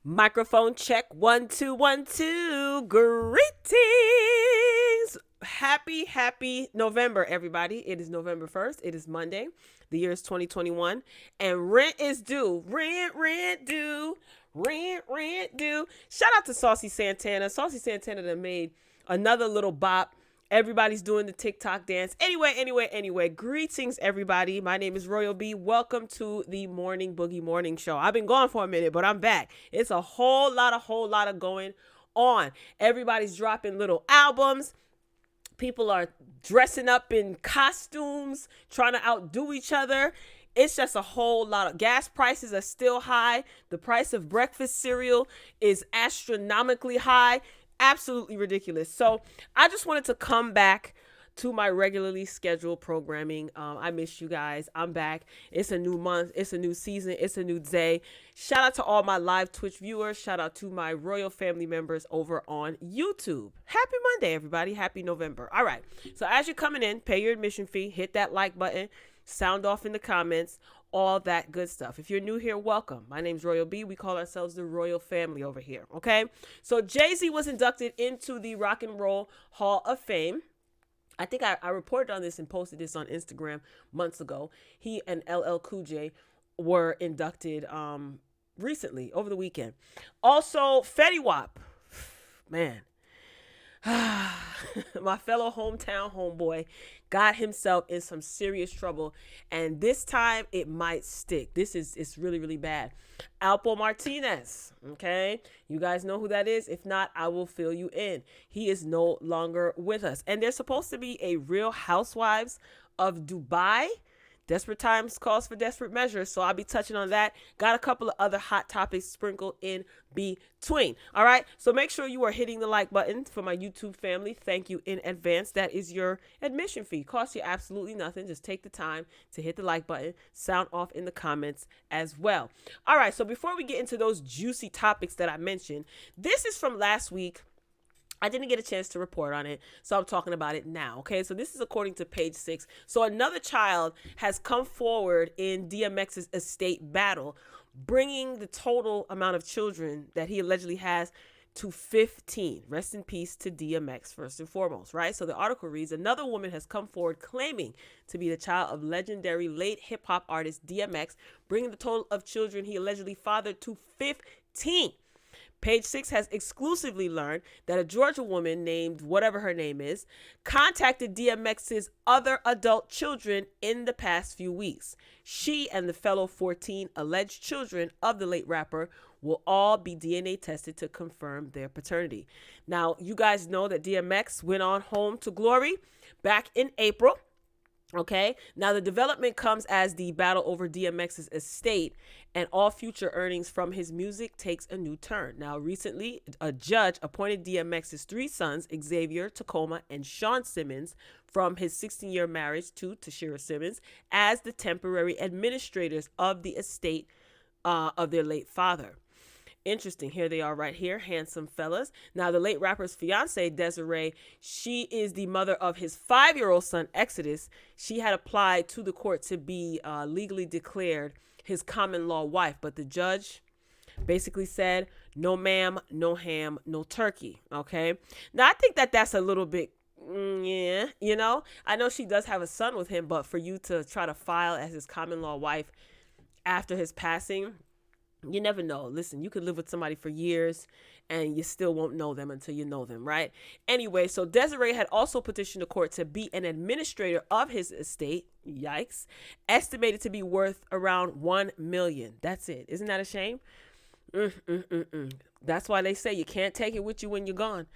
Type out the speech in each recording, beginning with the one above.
Microphone check 1 2 1 2. Greetings. Happy November, everybody. It is November 1st. It is Monday. The year is 2021. And rent is due. Rent due. Rent due. Shout out to Saucy Santana. Saucy Santana that made another little bop. Everybody's doing the TikTok dance. Anyway. Greetings, everybody. My name is Royal B. Welcome to the Morning Boogie Morning Show. I've been gone for a minute, but I'm back. It's a whole lot of going on. Everybody's dropping little albums. People are dressing up in costumes, trying to outdo each other. It's just a whole lot of gas prices are still high. The price of breakfast cereal is astronomically high. Absolutely ridiculous. So I just wanted to come back to my regularly scheduled programming. I miss you guys. I'm back. It's a new month. It's a new season. It's a new day. Shout out to all my live Twitch viewers. Shout out to my royal family members over on YouTube. Happy Monday, everybody. Happy November. All right. So as you're coming in, pay your admission fee. Hit that like button. Sound off in the comments. All that good stuff. If you're new here, welcome. My name's Royal B. We call ourselves the Royal Family over here, okay? So JayZ was inducted into the Rock and Roll Hall of Fame. I think I reported on this and posted this on Instagram months ago. He and LL Cool J were inducted recently, over the weekend. Also, Fetty Wap. Man. My fellow hometown homeboy got himself in some serious trouble, and this time it might stick. It's really bad. Alpo Martinez, okay? You guys know who that is? If not, I will fill you in. He is no longer with us. And there's supposed to be a Real Housewives of Dubai. Desperate times calls for desperate measures. So I'll be touching on that. Got a couple of other hot topics sprinkled in between. All right. So make sure you are hitting the like button for my YouTube family. Thank you in advance. That is your admission fee. Costs you absolutely nothing. Just take the time to hit the like button. Sound off in the comments as well. All right. So before we get into those juicy topics that I mentioned, this is from last week. I didn't get a chance to report on it, so I'm talking about it now, okay? So this is according to page 6. So another child has come forward in DMX's estate battle, bringing the total amount of children that he allegedly has to 15. Rest in peace to DMX, first and foremost, right? So the article reads, another woman has come forward claiming to be the child of legendary late hip-hop artist DMX, bringing the total of children he allegedly fathered to 15. Page 6 has exclusively learned that a Georgia woman named whatever her name is contacted DMX's other adult children in the past few weeks. She and the fellow 14 alleged children of the late rapper will all be DNA tested to confirm their paternity. Now, you guys know that DMX went on home to glory back in April. Okay, now the development comes as the battle over DMX's estate and all future earnings from his music takes a new turn. Now, recently, a judge appointed DMX's 3 sons, Xavier, Tacoma, and Sean Simmons, from his 16-year marriage to Tashira Simmons, as the temporary administrators of the estate of their late father. Interesting. Here they are right here. Handsome fellas. Now, the late rapper's fiance, Desiree, she is the mother of his 5-year-old son, Exodus. She had applied to the court to be legally declared his common law wife, but the judge basically said, no ma'am, no ham, no turkey. Okay. Now, I think that that's a little bit, yeah, you know, I know she does have a son with him, but for you to try to file as his common law wife after his passing, you never know. Listen, you could live with somebody for years and you still won't know them until you know them, right? Anyway, so Desiree had also petitioned the court to be an administrator of his estate. Yikes. Estimated to be worth around $1 million. That's it. Isn't that a shame? That's why they say you can't take it with you when you're gone.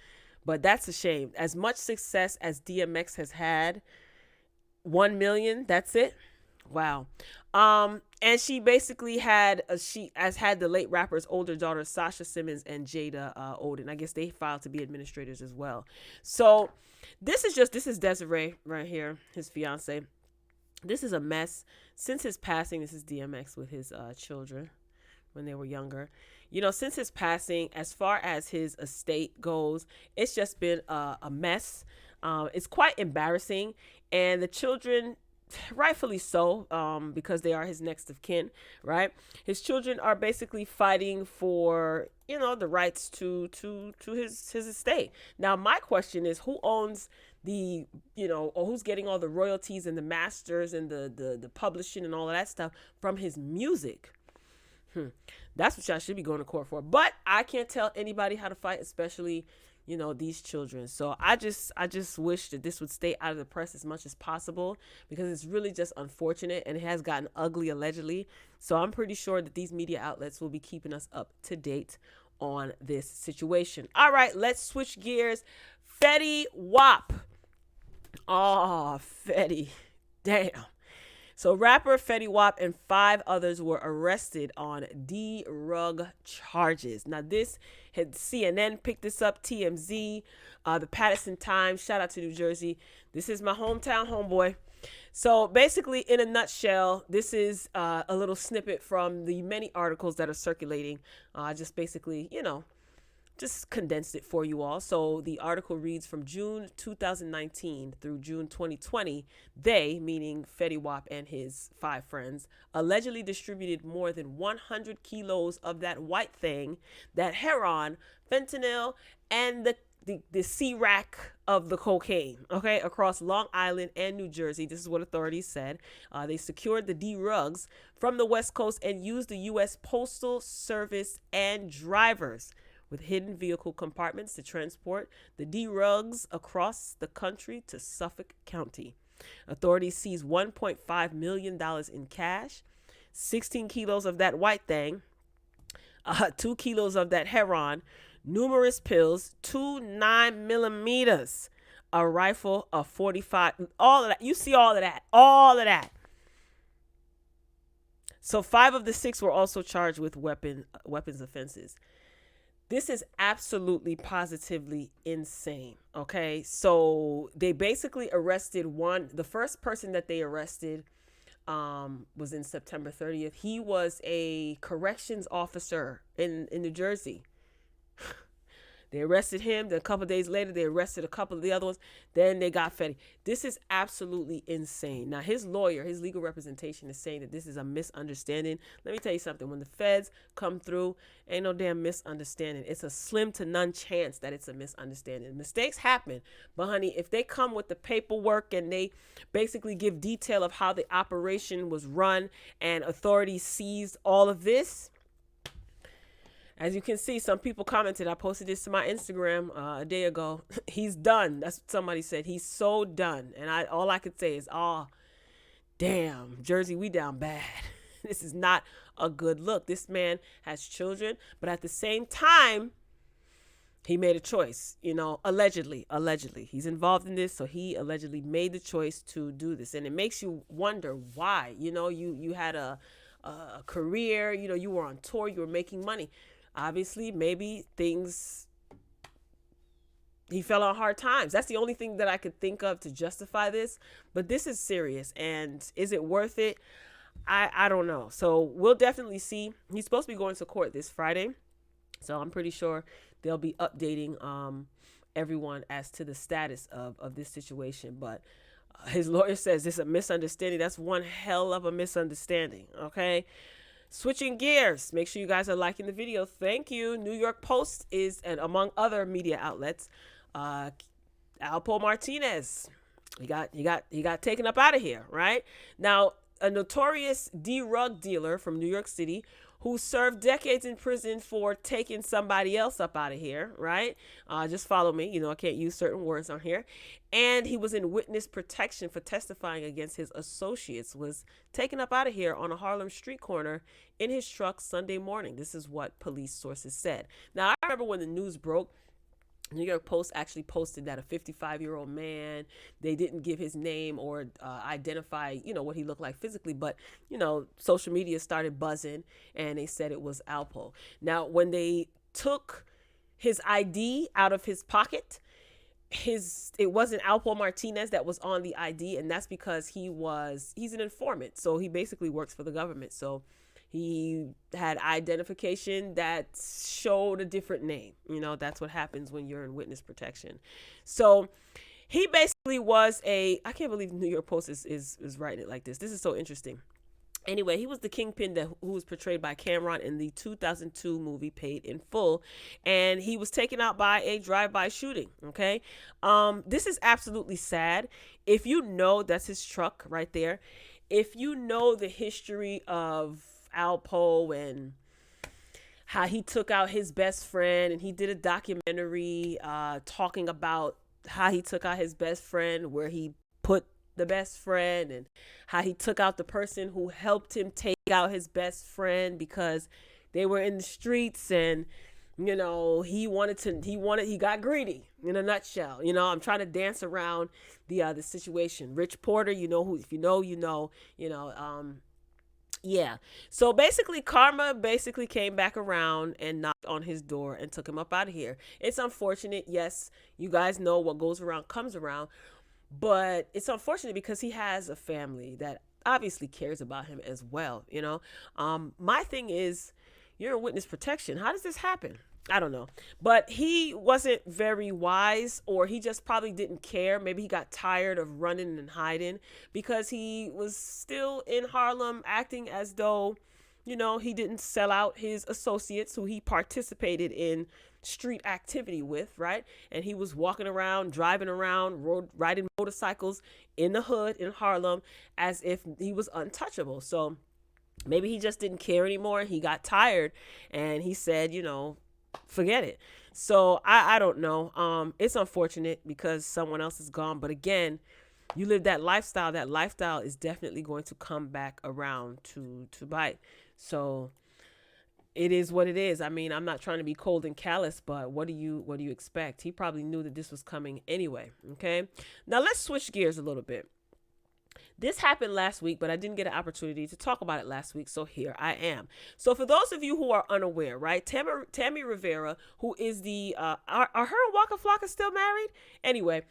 But that's a shame. As much success as DMX has had, $1 million, that's it. Wow. And she basically had the late rapper's older daughter, Sasha Simmons, and Jada Odin. I guess they filed to be administrators as well. So this is Desiree right here, his fiance. This is a mess. Since his passing, this is DMX with his children when they were younger. You know, since his passing, as far as his estate goes, it's just been a mess. It's quite embarrassing. And the children rightfully so, because they are his next of kin, right? His children are basically fighting for, the rights to his estate. Now, my question is, who owns the, or who's getting all the royalties and the masters and the publishing and all of that stuff from his music? That's what y'all should be going to court for. But I can't tell anybody how to fight, especially these children. So I just wish that this would stay out of the press as much as possible, because it's really just unfortunate, and it has gotten ugly allegedly. So I'm pretty sure that these media outlets will be keeping us up to date on this situation. All right, let's switch gears. Fetty Wap. Oh, Fetty. Damn. So rapper Fetty Wap and 5 others were arrested on drug charges. Now, this had CNN picked this up, TMZ, the Patterson Times. Shout out to New Jersey. This is my hometown, homeboy. So basically, in a nutshell, this is a little snippet from the many articles that are circulating. Just basically, just condensed it for you all. So the article reads, from June 2019 through June 2020, they, meaning Fetty Wap and his 5 friends, allegedly distributed more than 100 kilos of that white thing, that heroin, fentanyl, and the C-rack of the cocaine, okay, across Long Island and New Jersey. This is what authorities said. They secured the D-rugs from the West Coast and used the U.S. Postal Service and drivers with hidden vehicle compartments to transport the D-rugs across the country to Suffolk County. Authorities seized $1.5 million in cash, 16 kilos of that white thing, 2 kilos of that heroin, numerous pills, 2 9mm, a rifle, a 45, all of that. You see all of that, all of that. So 5 of the 6 were also charged with weapons offenses. This is absolutely positively insane. Okay. So they basically arrested the first person that they arrested was in September 30th. He was a corrections officer in New Jersey. They arrested him. Then a couple of days later, they arrested a couple of the other ones. Then they got Fetty. This is absolutely insane. Now, his lawyer, his legal representation is saying that this is a misunderstanding. Let me tell you something. When the feds come through, ain't no damn misunderstanding. It's a slim to none chance that it's a misunderstanding. Mistakes happen. But, honey, if they come with the paperwork and they basically give detail of how the operation was run and authorities seized all of this, as you can see, some people commented. I posted this to my Instagram a day ago. He's done. That's what somebody said. He's so done. And all I could say is, oh, damn, Jersey, we down bad. This is not a good look. This man has children, but at the same time, he made a choice, allegedly. He's involved in this, so he allegedly made the choice to do this. And it makes you wonder why. You had a career, you were on tour, you were making money. Obviously, maybe he fell on hard times. That's the only thing that I could think of to justify this. But this is serious. And is it worth it? I don't know. So we'll definitely see. He's supposed to be going to court this Friday. So I'm pretty sure they'll be updating everyone as to the status of this situation. But his lawyer says this is a misunderstanding. That's one hell of a misunderstanding. Okay. Switching gears, make sure you guys are liking the video. Thank you. New York Post and among other media outlets, Alpo Martinez, he got taken up out of here, right? Now, a notorious D-rug dealer from New York City who served decades in prison for taking somebody else up out of here, right? Just follow me. I can't use certain words on here. And he was in witness protection for testifying against his associates, was taken up out of here on a Harlem street corner in his truck Sunday morning. This is what police sources said. Now, I remember when the news broke, New York Post actually posted that a 55-year-old man, they didn't give his name or identify, what he looked like physically, but, social media started buzzing and they said it was Alpo. Now, when they took his ID out of his pocket, it wasn't Alpo Martinez that was on the ID, and that's because he's an informant. So he basically works for the government. So he had identification that showed a different name. That's what happens when you're in witness protection. So He basically was I can't believe the New York Post is writing it like this. This is so interesting. Anyway, he was the kingpin who was portrayed by Cameron in the 2002 movie Paid in Full, and he was taken out by a drive-by shooting. Okay, this is absolutely sad. If you know, that's his truck right there. If you know the history of Alpo and how he took out his best friend, and he did a documentary talking about how he took out his best friend, where he put the best friend, and how he took out the person who helped him take out his best friend because they were in the streets, and you know, he got greedy in a nutshell. You know, I'm trying to dance around the situation. Rich Porter, you know, who, if you know, yeah. So basically, karma basically came back around and knocked on his door and took him up out of here. It's unfortunate. Yes, you guys know what goes around comes around. But it's unfortunate because he has a family that obviously cares about him as well, you know. My thing is, you're a witness protection. How does this happen? I don't know. But he wasn't very wise, or he just probably didn't care. Maybe he got tired of running and hiding because he was still in Harlem acting as though, you know, he didn't sell out his associates who he participated in street activity with, right? And he was walking around, driving around, riding motorcycles in the hood in Harlem as if he was untouchable. So maybe he just didn't care anymore. He got tired and he said, you know, forget it. So I don't know. It's unfortunate because someone else is gone. But again, you live that lifestyle. That lifestyle is definitely going to come back around to bite. So it is what it is. I mean, I'm not trying to be cold and callous, but what do you expect? He probably knew that this was coming anyway. Okay. Now let's switch gears a little bit. This happened last week, but I didn't get an opportunity to talk about it last week, so here I am. So for those of you who are unaware, right, Tammy Rivera, who is the, are her and Waka Flocka still married? Anyway,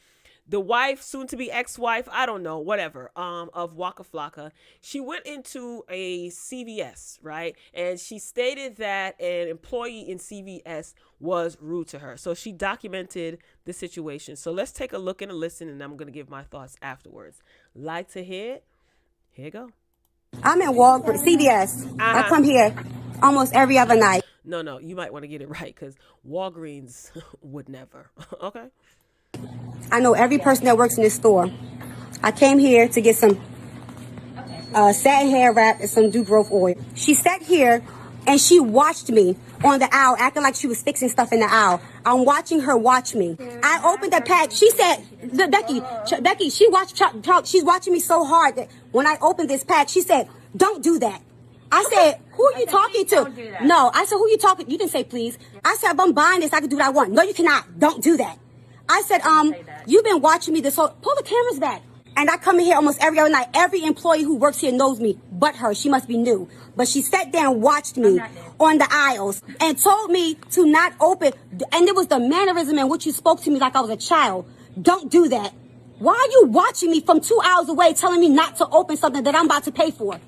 the wife, soon-to-be ex-wife, I don't know, whatever, of Waka Flocka, she went into a CVS, right? And she stated that an employee in CVS was rude to her. So she documented the situation. So let's take a look and a listen, and I'm going to give my thoughts afterwards. Like to hear it? Here you go. I'm in Walgreens, CVS. I come here almost every other night. No, you might want to get it right because Walgreens would never. Okay. I know every person that works in this store. I came here to get some satin hair wrap and some dew growth oil. She sat here and she watched me on the aisle, acting like she was fixing stuff in the aisle. I'm watching her watch me. I opened the pack. She said, Becky, she's watching me so hard that when I opened this pack, she said, don't do that. I said, who are you talking to? No, I said, who are you talking? You didn't say please. I said, if I'm buying this, I can do what I want. No, you cannot. Don't do that. I said, you've been watching me this whole, pull the cameras back. And I come in here almost every other night. Every employee who works here knows me, but her. She must be new. But she sat there and watched me on the aisles and told me to not open. And it was the mannerism in which you spoke to me like I was a child. Don't do that. Why are you watching me from 2 hours away telling me not to open something that I'm about to pay for?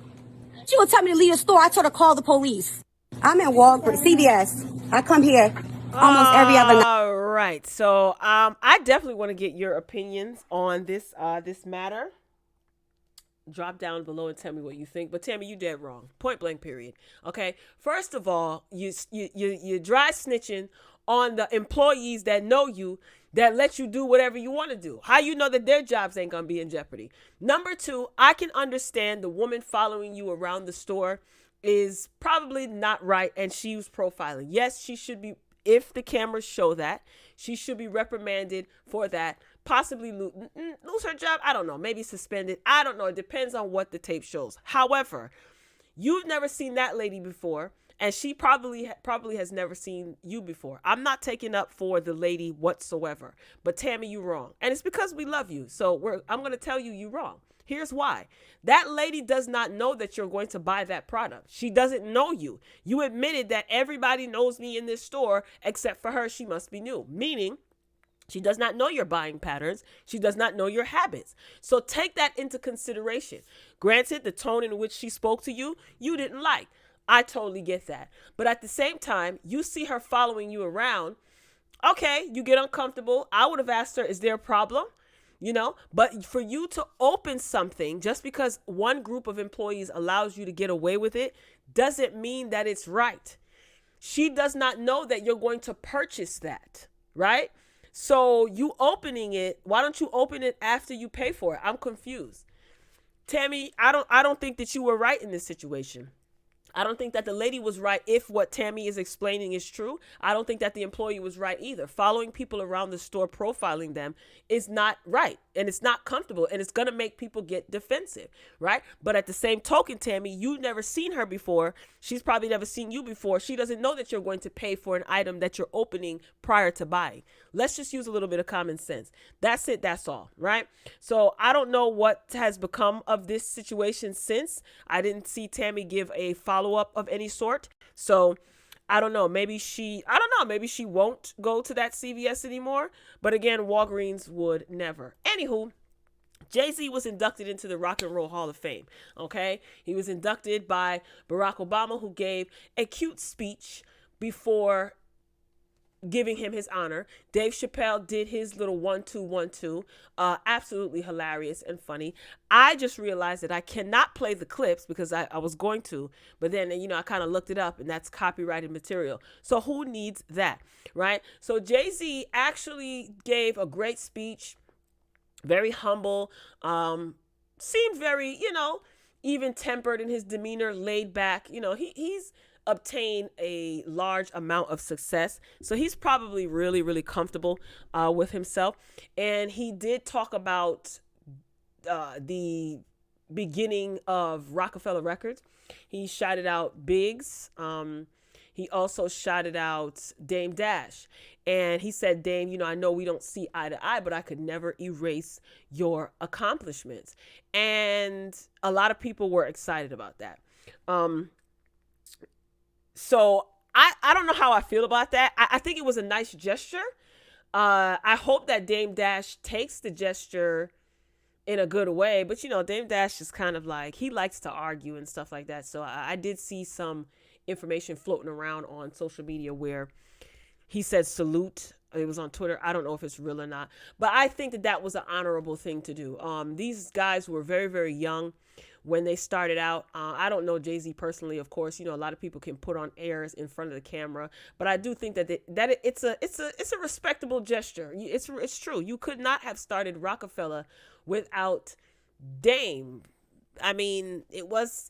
She would tell me to leave the store. I told her to call the police. I'm in Walgreens, CVS. I come here almost every other night. All right. So I definitely want to get your opinions on this matter. Drop down below and tell me what you think. But Tammy, you dead wrong. Point blank period. Okay. First of all, you dry snitching on the employees that know you, that let you do whatever you want to do. How you know that their jobs ain't going to be in jeopardy? Number two, I can understand the woman following you around the store is probably not right, and she was profiling. Yes, she should be, if the cameras show that, she should be reprimanded for that, possibly lose her job. I don't know, maybe suspended. I don't know. It depends on what the tape shows. However, you've never seen that lady before, and she probably has never seen you before. I'm not taking up for the lady whatsoever, but Tammy, you wrong. And it's because we love you. So I'm going to tell you wrong. Here's why. That lady does not know that you're going to buy that product. She doesn't know you. You admitted that everybody knows me in this store except for her. She must be new, meaning she does not know your buying patterns. She does not know your habits. So take that into consideration. Granted, the tone in which she spoke to you, you didn't like. I totally get that. But at the same time, you see her following you around. Okay, you get uncomfortable. I would have asked her, is there a problem? But for you to open something just because one group of employees allows you to get away with it doesn't mean that it's right. She does not know that you're going to purchase that, right? So you opening it, why don't you open it after you pay for it? I'm confused. Tammy, I don't think that you were right in this situation. I don't think that the lady was right if what Tammy is explaining is true. I don't think that the employee was right either. Following people around the store, profiling them is not right. And it's not comfortable. And it's going to make people get defensive, right? But at the same token, Tammy, you've never seen her before. She's probably never seen you before. She doesn't know that you're going to pay for an item that you're opening prior to buying. Let's just use a little bit of common sense. That's it. That's all, right? So I don't know what has become of this situation since. I didn't see Tammy give a follow-up of any sort. So I don't know. Maybe she won't go to that CVS anymore. But again, Walgreens would never. Anywho, JayZ was inducted into the Rock and Roll Hall of Fame. Okay. He was inducted by Barack Obama, who gave a cute speech before giving him his honor. Dave Chappelle did his little 1-2-1-2. Absolutely hilarious and funny. I just realized that I cannot play the clips because I was going to, but then, I kind of looked it up and that's copyrighted material. So who needs that, right? So JayZ actually gave a great speech, very humble, seemed very, even tempered in his demeanor, laid back. He's obtain a large amount of success. So he's probably really, really comfortable with himself. And he did talk about the beginning of Rockefeller Records. He shouted out Biggs. He also shouted out Dame Dash. And he said, Dame, I know we don't see eye to eye, but I could never erase your accomplishments. And a lot of people were excited about that. So I don't know how I feel about that. I think it was a nice gesture. I hope that Dame Dash takes the gesture in a good way. But, Dame Dash is kind of like, he likes to argue and stuff like that. So I did see some information floating around on social media where he said salute. It was on Twitter. I don't know if it's real or not. But I think that was an honorable thing to do. These guys were very, very young when they started out. I don't know JayZ personally, of course. A lot of people can put on airs in front of the camera, but I do think that it's a respectable gesture. It's true. You could not have started Rockefeller without Dame. I mean, it was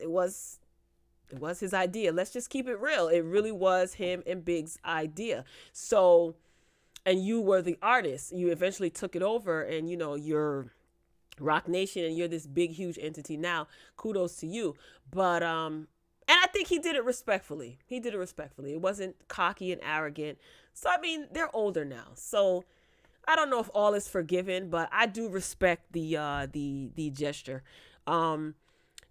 his idea. Let's just keep it real. It really was him and Big's idea. So, and you were the artist. You eventually took it over, and you're Rock Nation, and you're this big, huge entity now. Kudos to you. But and I think he did it respectfully. It wasn't cocky and arrogant. So I mean, they're older now. So I don't know if all is forgiven, but I do respect the gesture.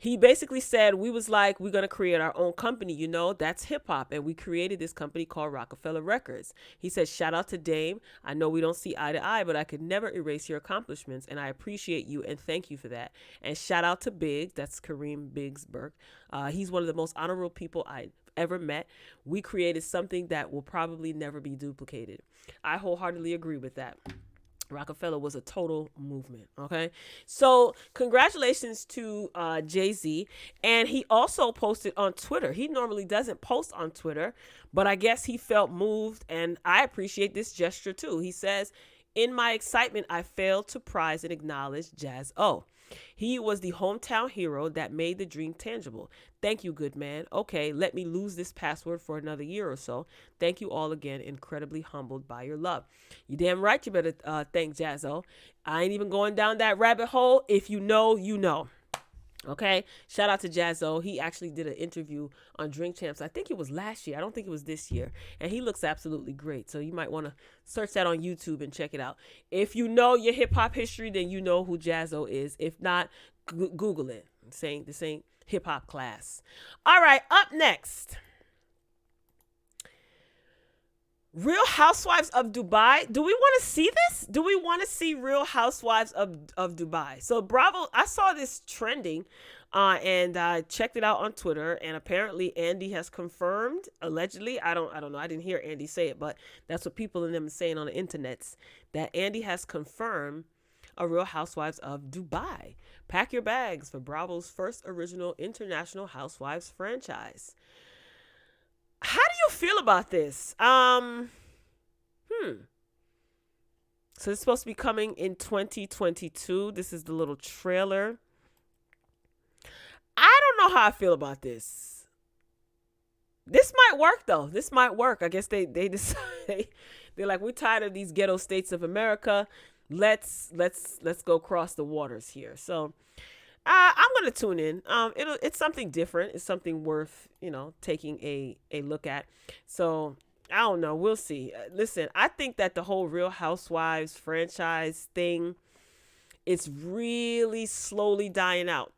He basically said, we're going to create our own company, that's hip hop. And we created this company called Rockefeller Records. He said, shout out to Dame. I know we don't see eye to eye, but I could never erase your accomplishments. And I appreciate you and thank you for that. And shout out to Biggs. That's Kareem Biggs Burke. He's one of the most honorable people I ever met. We created something that will probably never be duplicated. I wholeheartedly agree with that. Rockefeller was a total movement. Okay. So congratulations to JayZ. And he also posted on Twitter. He normally doesn't post on Twitter, but I guess he felt moved, and I appreciate this gesture too. He says, in my excitement, I failed to prize and acknowledge Jazzo. He was the hometown hero that made the dream tangible. Thank you, good man. Okay, let me lose this password for another year or so. Thank you all again. Incredibly humbled by your love. You damn right you better thank Jazzo. I ain't even going down that rabbit hole. If you know, you know. Okay, shout out to Jazzo. He actually did an interview on Drink Champs. I think it was last year. I don't think it was this year. And he looks absolutely great. So you might want to search that on YouTube and check it out. If you know your hip hop history, then you know who Jazzo is. If not, Google it. This ain't hip hop class. All right, up next. Real Housewives of Dubai. Do we want to see this? Do we want to see Real Housewives of Dubai? So Bravo, I saw this trending and I checked it out on Twitter, and apparently Andy has confirmed, allegedly, I don't know, I didn't hear Andy say it, but that's what people in them are saying on the internets, that Andy has confirmed a Real Housewives of Dubai. Pack your bags for Bravo's first original international Housewives franchise. How do you feel about this? So it's supposed to be coming in 2022. This is the little trailer. I don't know how I feel about this. This might work though. This might work. I guess they decide they're like, we're tired of these ghetto states of America. Let's go cross the waters here. So I'm gonna tune in. It's something different. It's something worth taking a look at. So I don't know. We'll see. Listen, I think that the whole Real Housewives franchise thing, it's really slowly dying out.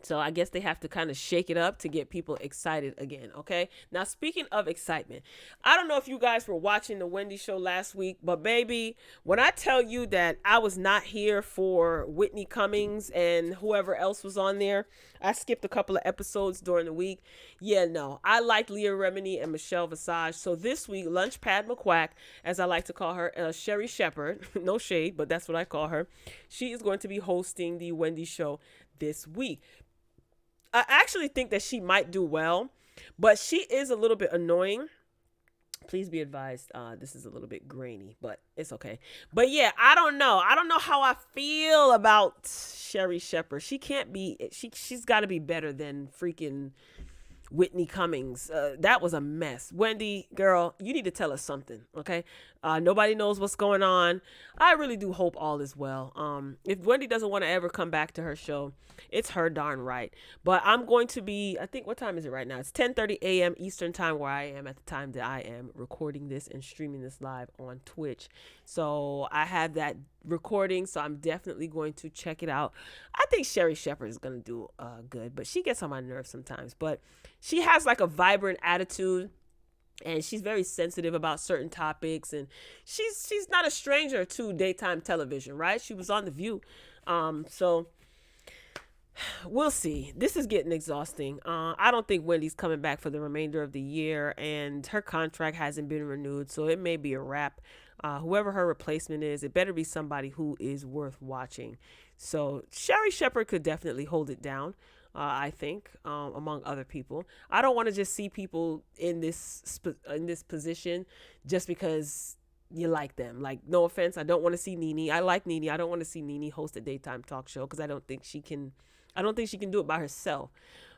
So I guess they have to kind of shake it up to get people excited again, okay? Now, speaking of excitement, I don't know if you guys were watching the Wendy show last week, but baby, when I tell you that I was not here for Whitney Cummings and whoever else was on there, I skipped a couple of episodes during the week. Yeah, no, I like Leah Remini and Michelle Visage. So this week, Lunchpad McQuack, as I like to call her, Sherry Shepherd, no shade, but that's what I call her. She is going to be hosting the Wendy show this week. I actually think that she might do well, but she is a little bit annoying. Please be advised, this is a little bit grainy, but it's okay. But yeah, I don't know. I don't know how I feel about Sherry Shepherd. She can't be, she's got to be better than freaking Whitney Cummings. That was a mess. Wendy, girl, you need to tell us something, okay? Nobody knows what's going on. I really do hope all is well. If Wendy doesn't want to ever come back to her show, it's her darn right. But I'm going to be, I think, what time is it right now? It's 10:30 a.m. Eastern time where I am at the time that I am recording this and streaming this live on Twitch. So I have that recording, so I'm definitely going to check it out. I think Sherry Shepherd is going to do good, but she gets on my nerves sometimes. But she has like a vibrant attitude, and she's very sensitive about certain topics, and she's not a stranger to daytime television, right? She was on The View. So we'll see. This is getting exhausting. I don't think Wendy's coming back for the remainder of the year, and her contract hasn't been renewed, so it may be a wrap. Whoever her replacement is, it better be somebody who is worth watching. So Sherry Shepherd could definitely hold it down, I think, among other people. I don't want to just see people in this position just because you like them. Like, no offense, I don't want to see Nene. I like Nene. I don't want to see Nene host a daytime talk show because I don't think she can do it by herself.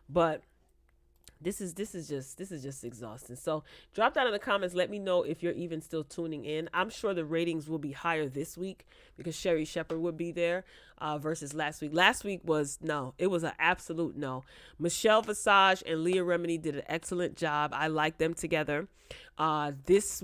But this is just exhausting. So drop down in the comments. Let me know if you're even still tuning in. I'm sure the ratings will be higher this week because Sherry Shepherd would be there versus last week. Last week was no. It was an absolute no. Michelle Visage and Leah Remini did an excellent job. I like them together. This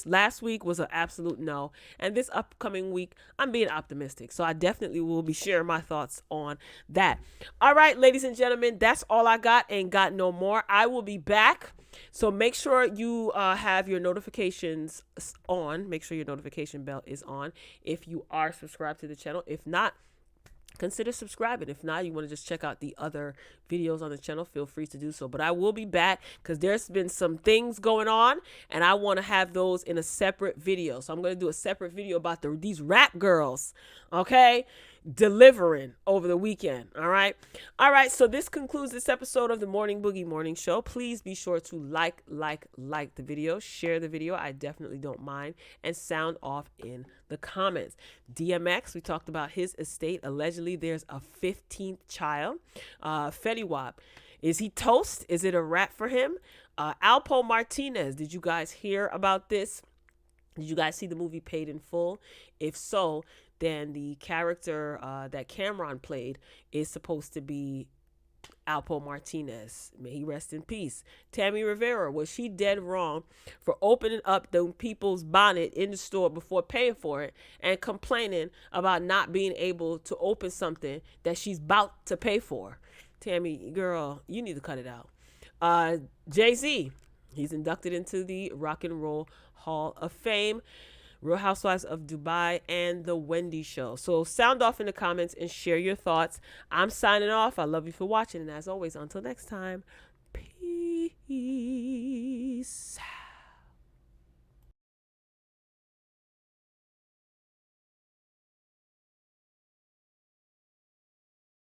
last week was an absolute no. And this upcoming week, I'm being optimistic. So I definitely will be sharing my thoughts on that. All right, ladies and gentlemen, that's all I got and got no more. I will be back. So make sure you have your notifications on. Make sure your notification bell is on if you are subscribed to the channel. If not, consider subscribing. If not, you want to just check out the other videos on the channel, feel free to do so. But I will be back because there's been some things going on and I want to have those in a separate video. So I'm going to do a separate video about these rap girls, okay, delivering over the weekend. All right. So this concludes this episode of the Morning Boogie Morning Show. Please be sure to like the video, share the video. I definitely don't mind, and sound off in the comments. DMX, we talked about his estate. Allegedly, there's a 15th child. Fetty Wap, is he toast? Is it a wrap for him? Alpo Martinez, did you guys hear about this? Did you guys see the movie Paid in Full? If so, then the character that Cameron played is supposed to be Alpo Martinez. May he rest in peace. Tammy Rivera, was she dead wrong for opening up the people's bonnet in the store before paying for it and complaining about not being able to open something that she's about to pay for? Tammy, girl, you need to cut it out. JayZ, he's inducted into the Rock and Roll Hall of Fame. Real Housewives of Dubai and The Wendy Show. So sound off in the comments and share your thoughts. I'm signing off. I love you for watching. And as always, until next time, peace.